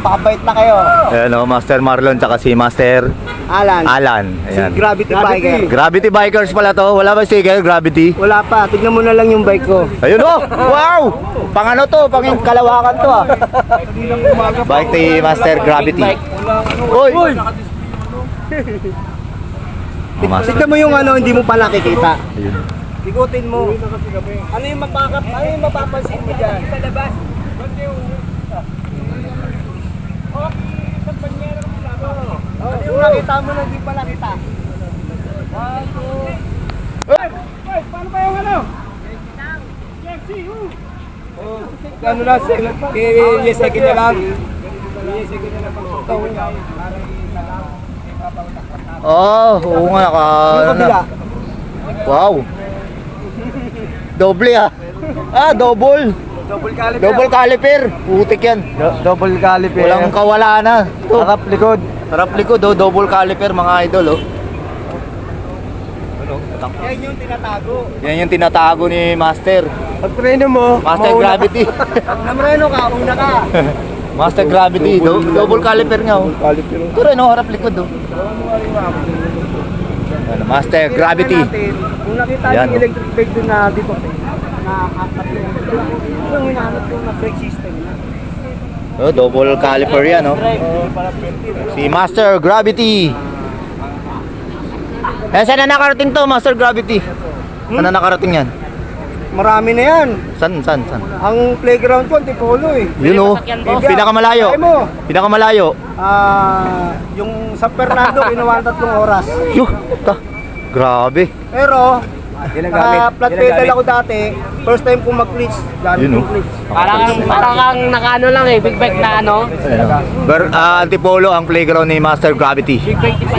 Magpakabait na kayo. Ayan o, Master Marlon tsaka si Master Alan. Ayan. Si Gravity Biker. Gravity Bikers pala to. Wala ba sticker? Gravity? Wala pa. Tignan mo na lang yung bike ko. Ayun o! Wow! Pang ano to? Pang kalawakan to ah. Bike ni Master Gravity. Uy! Master. Tignan mo yung ano, hindi mo pa nakikita. Ayun. Ikutin mo. Ano yung mapapansin mo dyan? Sa labas. Ano yung nakita mo na hindi pa nakita? Paano ba yung ano? Ano na, yes, second na lang. Oh, oo nga naka Yung ano kabila. na. Wow. Doble ah. Ah, double. Double caliper. Double caliper. Putik yan. Double caliper. Walang kawala na. To. Harap likod. Harap likod oh, double caliper mga idol oh. Yan yung tinatago. Yan yung tinatago ni Master. Pag preno mo, Master mauna Gravity. Pag namreno ka, una ka. Master Gravity, double caliper nga oh. Caliper. Ito rin oh, harap likod oh. Ano, Master Gravity. Kung nakita Yan, yung electric bike doon na dito, na apat yung hinahanap ko na brake system na. Oh, double caliper yan oh. Si Master Gravity. Eh, saan na nakarating to, Master Gravity? Saan na nakarating yan? Marami na yan. San? Ang playground ko, Antipolo eh. Yun oh, pinakamalayo. Kaya mo, Pinakamalayo. yung San Fernando, kinuha 3 oras. Yuh, grabe. Pero, flat pedal ako dati, first time ko mag-glitch. Yun oh. Parang kang nakaano lang eh, big bike na ano. Antipolo ang playground ni Master Gravity.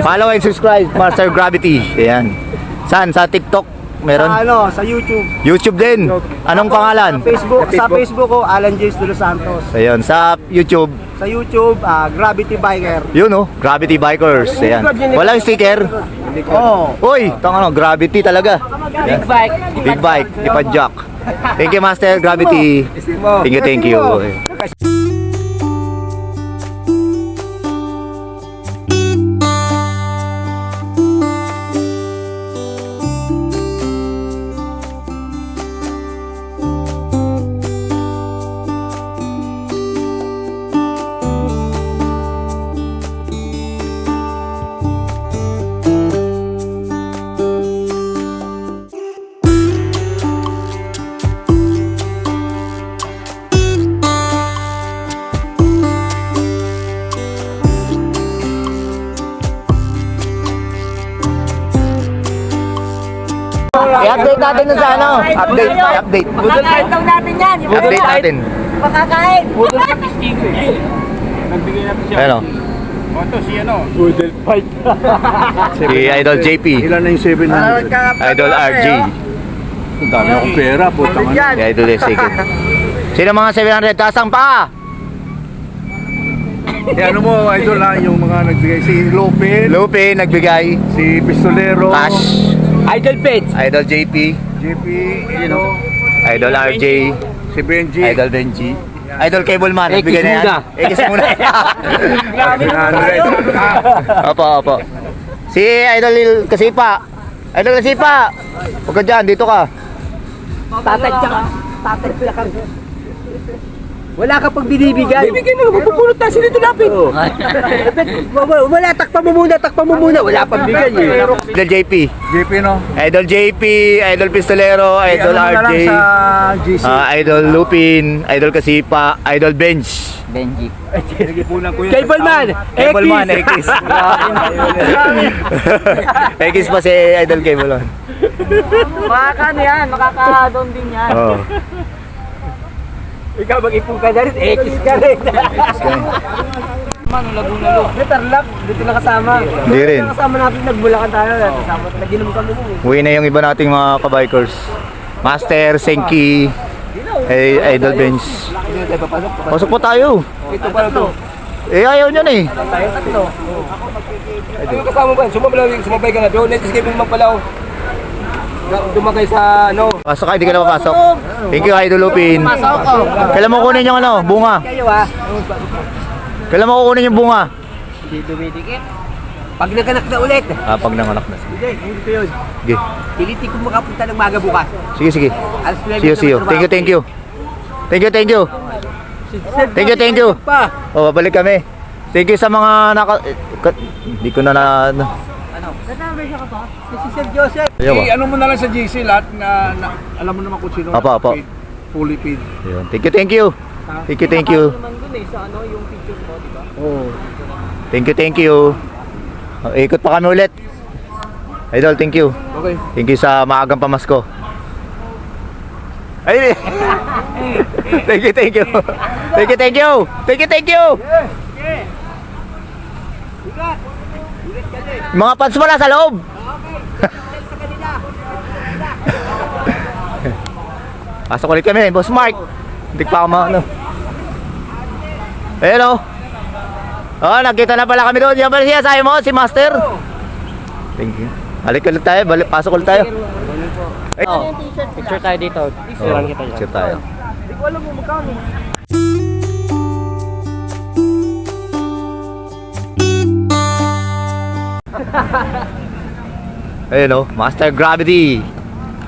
Follow and subscribe, Master Gravity. Ayan. Saan? Sa TikTok? Meron? Sa YouTube. YouTube din. Anong pangalan? Sa Facebook ko, Alan James de los Santos. Ayun, sa YouTube. Sa YouTube, Gravity Biker. Yun oh, Gravity Bikers. Ayan. Walang sticker. Oh. Uy, ano, Gravity talaga. Big bike. Big bike, ipa-jack. Thank you, Master Gravity. Thank you. I-update natin dun sa ano? Update. Budol daw natin yan. Yung Update natin. makakain. Nagbigay natin siya. Ayan oh. Ito si ano? Budel fight. Si Idol JP. Ilan na yung 700? Idol RG. Ang dami akong pera, putang ano. Si Idol Second. Sino mga 700? Tasang pa! Ano mo, idol ha, yung mga nagbigay si Lopin, Lupe, nagbigay. si Pistolero, Cash. Idol Pets. Idol JP. JP, Idol RJ. si Benji. Idol Benji. Idol Cableman. Nagbigay na yan. Ekis muna. Opo. Si Idol Kasipa. Idol Kasipa. Huwag ka dyan, dito ka. Tatay ka. Wala ka pag binibigay. Bibigyan mo, mapupulot na sila tulapin. Wala, takpan mo muna. Wala pang bigay eh. Idol JP. JP no? Idol JP. Idol Pistolero. Idol Ano na lang RJ. sa GC. Idol Lupin. Idol Kasipa. Idol Bench. Benji. Nagipunan ko yun. Cableman. Cableman, Ekis. Ekis pa si Idol Cableman. Makakano yan, makaka-down din yan. Oo. Ikaw mag-ipong ka na rin, X ka rin. Mano, Laguna lo. Tarlac, dito na kasama. Hindi rin. Kasama natin, nagbulakan tayo. Nag-inom kami nun eh. Uwi na yung iba nating mga kabikers. Master, Senki, Idol Bench. Pasok po tayo. Ito pala to. Eh, ayaw niyan eh. Tayo tatlo. Ano kasama ba? Sumabay ka na doon. Let's escape mo pala. Dumakay sa ano. Pasok ka, hindi ka na papasok. Thank you, Idol Lupin. Pasok ko. Kailan mo kunin yung ano, bunga? Kayo ah. Kailan mo kukunin yung bunga? Hindi dumidikit. Pag naganak na ulit. Pag nanganak na. Hindi ko yun. Sige. Piliti ko makapunta ng maga bukas. Sige, sige. Alas 9 See you. Thank you, thank you. Thank you, thank you. Thank you. Pa. O, babalik kami. Thank you sa mga hindi ko na Kasama siya ka pa? Si Sir Joseph. Ayaw ba? Ano mo na lang sa GC lahat na alam mo naman kung sino. Apo. paid, fully paid. Ayun. Thank you, thank you. Thank you, thank you. naman dun sa yung picture mo, di ba? Oo. Thank you, thank you. Ikot pa kami ulit. Idol, thank you. Okay. Thank you sa maagang pamasko. Ay, thank you, thank you. Thank you, thank you. Thank you, thank you. Mga fans mo na sa loob. Pasok ulit kami, Boss Mark. Hindi pa ako ano. Hello. Oh, nagkita na pala kami doon. Yan pala siya, sabi mo, si Master. Thank you. Balik ulit tayo, pasok ulit tayo. Oh, picture tayo dito. Oh, picture tayo. Hindi ko alam kung magkano. Ayun o, Master Gravity.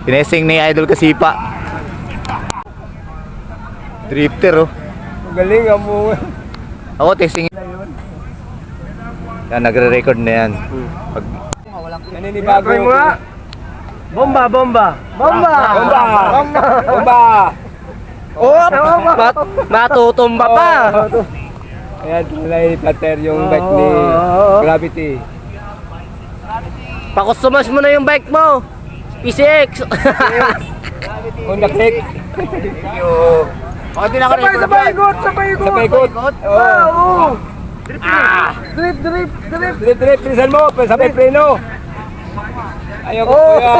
Pinesing ni Idol Kasipa. Drifter oh. Galing mo. Ako testing. Yan, nagre-record na yan. Pag... Naninibago. Bomba! Bomba! Oh! Matutumba pa! Ayan, tulay pater yung bike ni Gravity. Pakustomas mo na yung bike mo! PCX! Honda Click. Pati naka-record Sabay ikot. Oo. Drip, pilisan mo. Sabay preno. Ayaw ko kuya.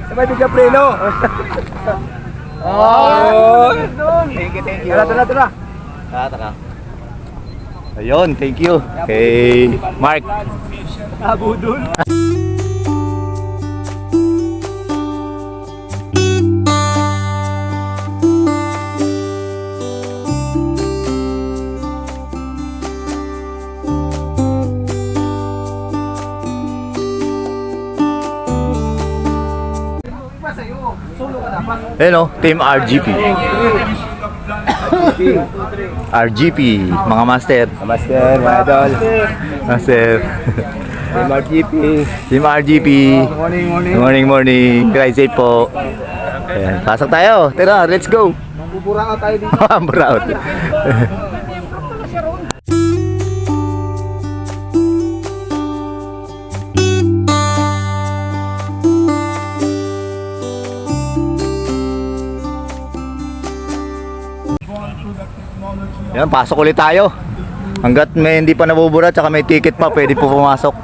Sabay bigla preno. Thank you. Tara. Taka. Ayun, thank you. Kay Mark. Abudol. Ayun o, Team RGP. RGP, mga master. Master, mga idol. Master. MRGP. Team RGP. Morning. Drive safe po. Ayan, pasok tayo. Tara, let's go. Bubura tayo dito. Buraot. Yan, pasok ulit tayo. Hanggat may hindi pa nabubura tsaka may ticket pa, pwede po pumasok.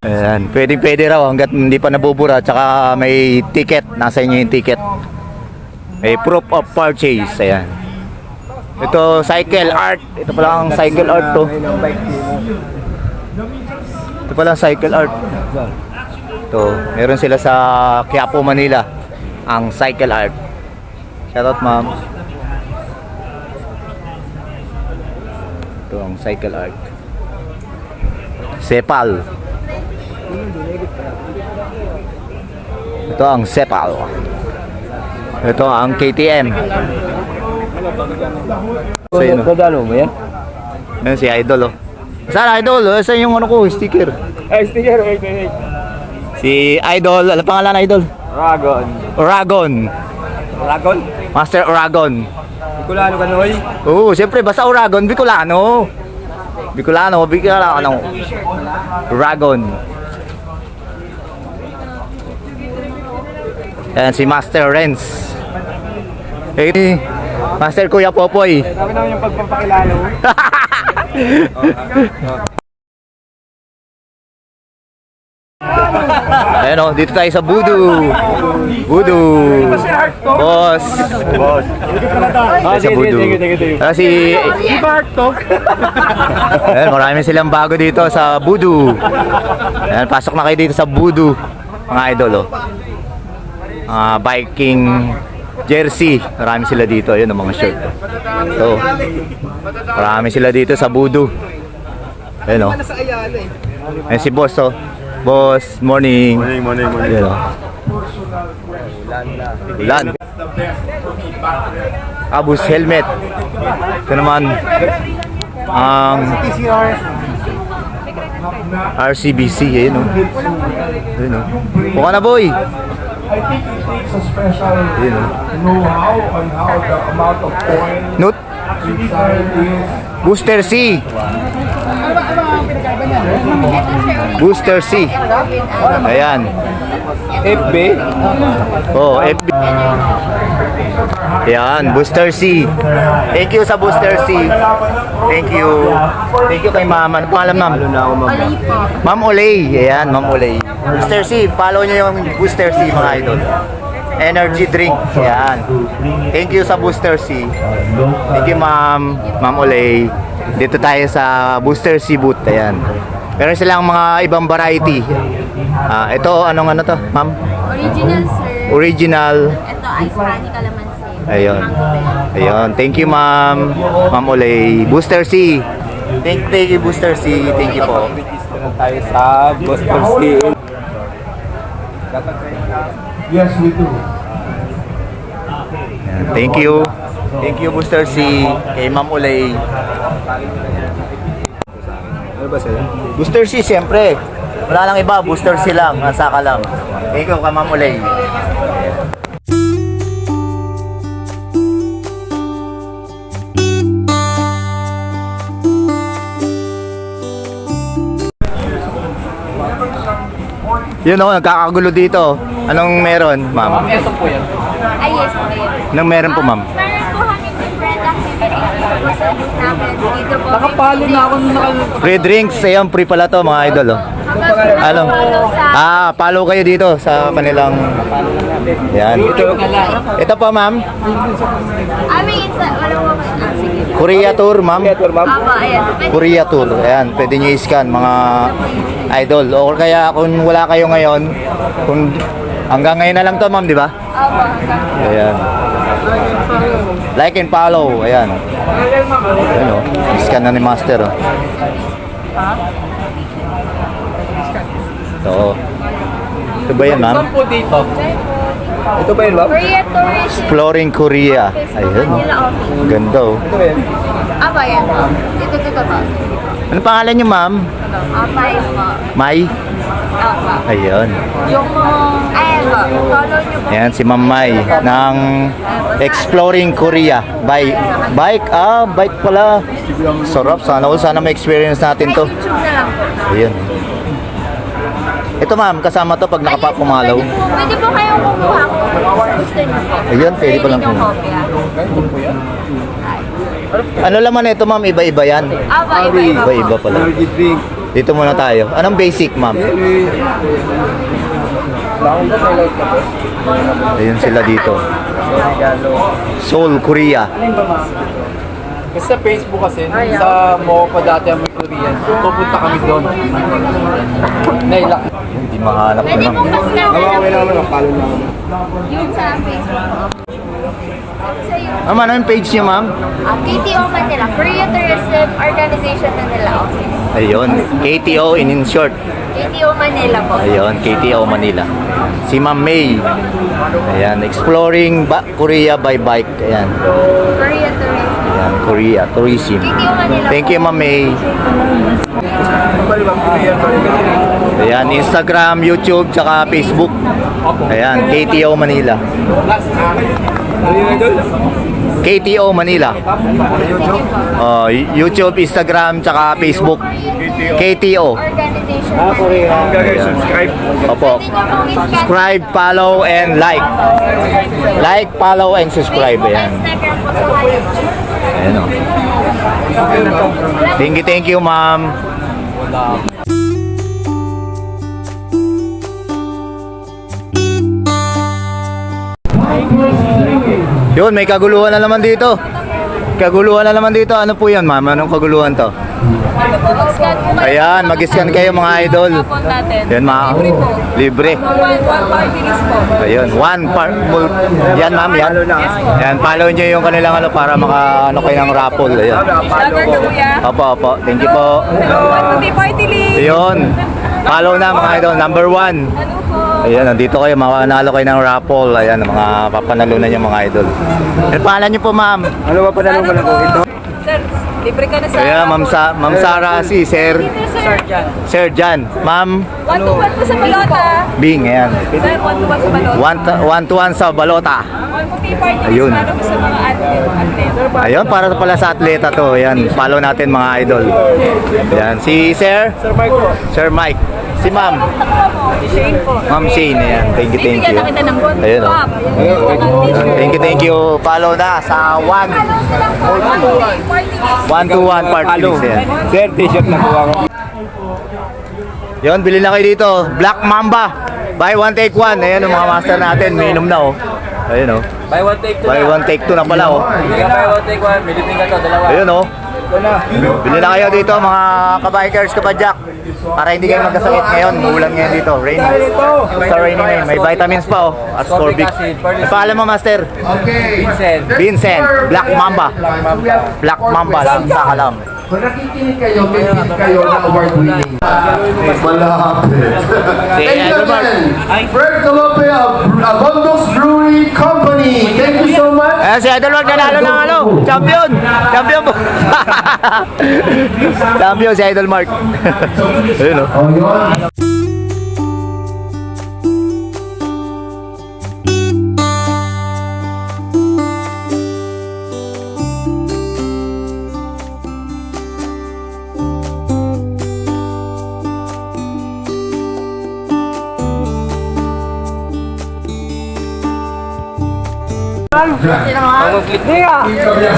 Ayan, pwede raw hanggat hindi pa nabubura tsaka may ticket, nasa inyo yung ticket. May proof of purchase, ayan. Ito, cycle art. Ito pala ang cycle art to. Ito pala ang cycle art. Ito, meron sila sa Quiapo, Manila. Ang cycle art. Shoutout ma'am. Ito ang cycle art. Sepal. Ito ang Sepal. Ito ang KTM. So yun o. Ano mo yan? Yan si Idol oh. Saan Idol? Saan yung ano ko, sticker? Ay, sticker. Wait. Si Idol, ano pangalan Idol? Oragon. Master Oragon. Bicolano ka noy? Oo, siyempre basta Oragon, Bicolano. Bicolano. Oragon. Yan si Master Renz. Hey, Master Kuya Popoy. Sabi naman yung pagpapakilala. Ayan o, dito tayo sa Voodoo. Voodoo. Boss. Sa Voodoo. Si... Ayan, marami silang bago dito sa Voodoo. Ayan, pasok na kayo dito sa Voodoo. Mga idol o. Biking jersey. Marami sila dito. Ayan ang mga shirt. So, marami sila dito sa Voodoo. Ayan o. Ayan si Boss o. Boss, morning. Morning. Ayan o. Ulan. Abus helmet. Ito naman ang RCBC. Ayan o. Ayan o. Buka na boy. Ayan o. Note. Booster C. Booster C. Ayan. FB. Oh, FB. Ayan, Booster C. Thank you sa Booster C. Thank you. Thank you kay ma'am. Ano pangalan ma'am? Ma'am Olay. Ayan, Ma'am Olay. Booster C. Follow nyo yung Booster C mga idol. Energy drink. Ayan. Thank you sa Booster C. Thank you ma'am. Ma'am Olay. Dito tayo sa Booster C booth. Ayan. Meron silang mga ibang variety. Ito, anong ano to, ma'am? Original, sir. Original. Ito, ice honey calamansi. Ayun. Ayun. Thank you, ma'am. Ma'am Olay. Booster C. Thank you, Booster C. Thank you po. Tayo sa Booster C. Yes, we do. Ayan. Thank you. Thank you, Booster C. Kay Ma'am Olay. Ano ba sa'yo? Booster C, siyempre. Wala lang iba. Booster C lang. Nasa ka lang. Thank you, kay Ma'am Olay. Yun o, nagkakagulo dito. Anong meron, ma'am? Ay, yes po yun. Anong meron po, ma'am? Meron po kami different activities po sa booth namin. Dito po. Nakapalo na ako nung Free drinks, ayun, free pala to mga idol. Oh. Ano? Follow kayo dito sa kanilang... Yan. Ito po, ma'am. Ami, wala po ba? Sige. Korea Tour, ma'am. Aba, ayan. Korea Tour. Ayan, pwede nyo i-scan mga idol. O kaya kung wala kayo ngayon, kung hanggang ngayon na lang to, ma'am, di ba? Aba, hanggang. Ayan. Like and follow. Ayan. Ayan o. Scan na ni Master o. Ito. Ito ba yan, ma'am? po dito? Ito ba yun, ma'am? Korea Tourism. Exploring Korea. Ayun o. Manila office. Ganda o. Ito ba yun? Aba, yan. Dito po. Ano pangalan niyo, ma'am? Abay po. Mai? Aba. Ayun. Yung, ayan po. Follow nyo po. Ayan si Ma'am Mai ng Exploring Korea. Bike? Bike pala. Sarap. Sana ma-experience natin to. YouTube na lang po. Ayun. Ito ma'am, kasama to pag nakapapumalaw. Pwede po kayong kumuha kung gusto nyo po. Ayun, pwede pa lang Pwede nyo kumuha. kopya. Ano laman ito ma'am? Iba-iba yan. Aba, iba-iba po. Iba-iba pala. Energy drink. Dito muna tayo. Anong basic ma'am? Ayun sila dito. Seoul, Korea. Kasi sa Facebook kasi, sa Mopa dati ang may Korean, pupunta kami doon. Nailak. Hindi mahanap Pwede na po ma'am. mas namin Okay naman, follow na. yung sa Facebook. Sa yung Ma'am, ano yung page niyo ma'am? KTO Manila, Korea Tourism Organization Manila Office. Ayun, KTO in short. KTO Manila po. Ayun, KTO Manila. Si Ma'am May. Ayan, exploring Korea by bike. Ayan. Korea Tourism. Ayan, Korea Tourism. KTO Manila. Thank you, Ma'am May. Ayan, Instagram, YouTube, tsaka Facebook. Ayan, KTO Manila. Ano yun, idol? KTO Manila. YouTube, Instagram, tsaka Facebook. KTO. Organization. Guys, subscribe. Opo. Pwede nyo pong i-scan. Subscribe, follow, and like. Like, follow, and subscribe. Facebook, Ayan. Instagram po sa kayo. Ayan o. Thank you, ma'am. Yun, may kaguluhan na naman dito. Kaguluhan na naman dito. Ano po yan, ma'am? Anong kaguluhan to? Mag-scan po kayo. Ayan, mag-scan kayo mga idol. Phone natin. Yan, mga libre. One party list po. Ayun, yan ma'am, yan. Yan, follow nyo yung kanilang ano para maka ano kayo ng raffle. Ayun. Vlogger ka kuya. Opo. Thank you po. One puti party list. Ayun. Follow na mga idol, number 1. Ano po? Ayan, nandito kayo, manalo kayo ng raffle. Ayan, mga papanalunan yung mga idol. Ano pangalan nyo po, ma'am? Ano ba pa na ko ito? Sir, libre ka na sa... Ayan, ma'am Sarah, si Sir Jan. Ma'am 1-to-1 po sa balota. Bing, ayan. Sir, 1-to-1 sa balota. 1-to-1 sa balota. One puti party list. Ayun. Para po sa mga athlete. Ayun, para pala sa atleta to. Ayan, follow natin mga idol. Ayan, si Sir Mike. Si Ma'am. Shane po. Ma'am Shane, ayan. Thank you. Bibigyan na kita ng bonus. Ayun, oh. Thank you. Follow na sa 1-to-1 party list. Ayan. Sir, t-shirt na kuha ko. Yun, bili na kayo dito. Black Mamba. Buy one, take one. Ayan ang mga master natin. Minum na, oh. Ayun, oh. Buy one, take two Buy one, take two na pala, oh. Buy one, take one. Bilipin ka to, dalawa. Ayun, oh. Ito na. Bili na kayo dito, mga kabikers, kabadyak. Para hindi kayo magkasakit ngayon. Uulan ngayon dito. Rain. Sa raining ngayon. May vitamins pa, oh. Ascorbic. Ang pangalan mo, master? Vincent. Black Mamba. Black Mamba lang. Saka lang. Kung nakikinig kayo, may gift kayo na award winning. Malapit. Thank you again. Fred Calope of Abondos Brewery Company. Thank you so much. Ayan, si Idol Mark nanalo ng ano? Champion! Champion po! Champion si Idol Mark. Ayun, oh. Oh, yun.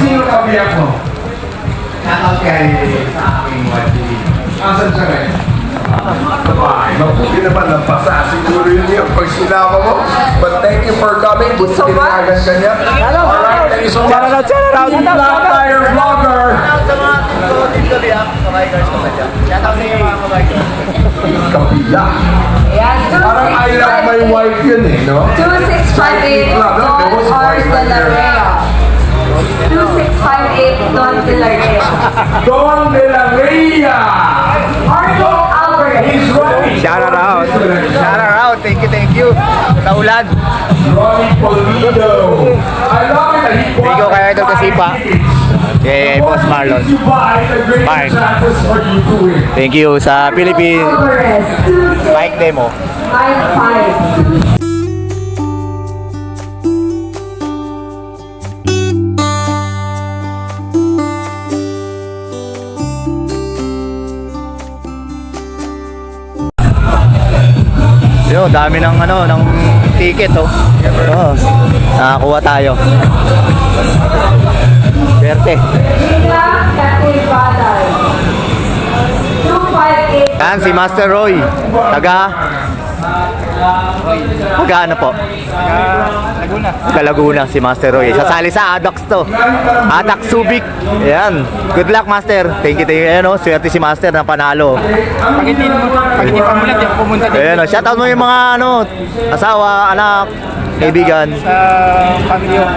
Sino kabiyak mo? Shoutout kay sa aking watching. Asan siya ngayon? Mabuti naman napasa. Siguro yun yung pag sinama mo. But thank you for coming. Buti tinagan ka niya. Alright, thank you so much. Shout out. Black Tire Vlogger. Kabiyak. Parang I love my wife yun eh, no? 2658 Don or De La Rea. 2658 Don De La Rea. Don De La Rea. Arno Alvarez. He's running. Shout out. Shout out. Thank you. Taulan. Ronnie Polido. I love it that he Thank you kay Idol Kasipa. Kay Boss Marlon. You buy the great Mark. examples for you doing. Thank you sa Philippine Alvarez. bike demo. 2695. Yo, dami ng ano, ng ticket, oh. Oh, nakakuha tayo. Berte. Cathay Brothers. 258. Yan si Master Roy. Taga ano po? Laguna si Master Roy. Sasali sa Adax to. Adax Subic. Yan. Good luck, Master. Thank you. Ayan, oh, swerte si Master na panalo. Pag hindi pamulat, yung pumunta din Ayan, oh, shoutout mo yung mga ano, asawa, anak, kaibigan. sa family of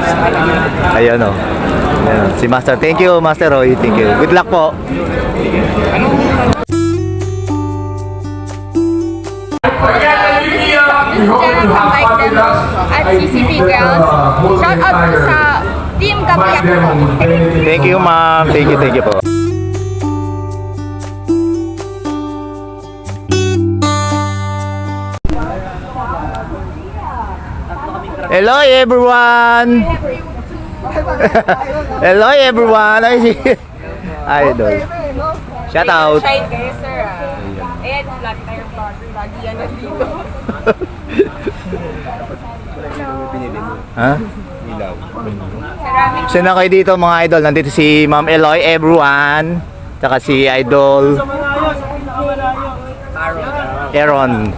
Ayan, oh. Ayan, si Master. Thank you, Master Roy. Thank you. Good luck po. This is Jenna from Bike Demo at CCP Grounds. Shout out po sa Team Kapiyak po. Thank you, ma'am. Thank you po. Hello, everyone. Hello, everyone. Ay, si Idol. Shout out. Shine kayo, sir. Ayan, Black Tire Vlogger. Lagi yan nandito. Ha? Maraming Sino kayo dito mga idol? Nandito si Ma'am Eloy, everyone. Tsaka si Idol Aaron.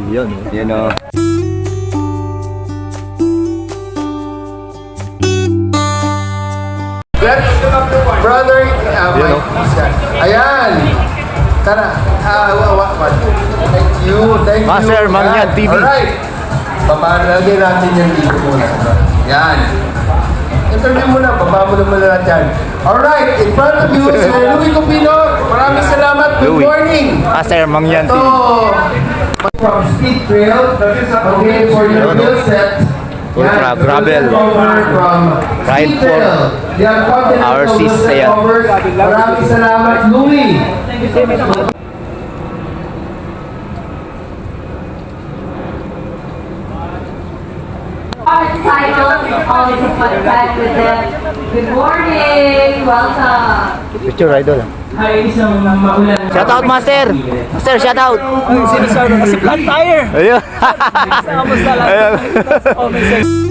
Yun. Yan o. Let's, brother, Yan, oh. ayan. Tara, what? Thank you. Master Mangyan TV. Alright. Papalagay natin yan dito muna. Yan. Interview muna, baba mo naman lahat yan. Alright, in front of you, Sir Louie Cupino. Maraming salamat. Good Louie. morning. Master Mangyan Ito, TV. from Speed Trail. Okay, for your Yun, oh. wheel set. Ultra Yan, gravel. cover from Ride Speed Trail. Yan, content Our of sis, wheel set ayan. covers. Maraming salamat, Louie. Motorcycles, always a fun time with them. Good morning! Welcome! Picture idol. Shout out Master. Master, shout out. Sinasabi kasi flat tire. Ayun. Kamusta lang? Ayun. Oh, may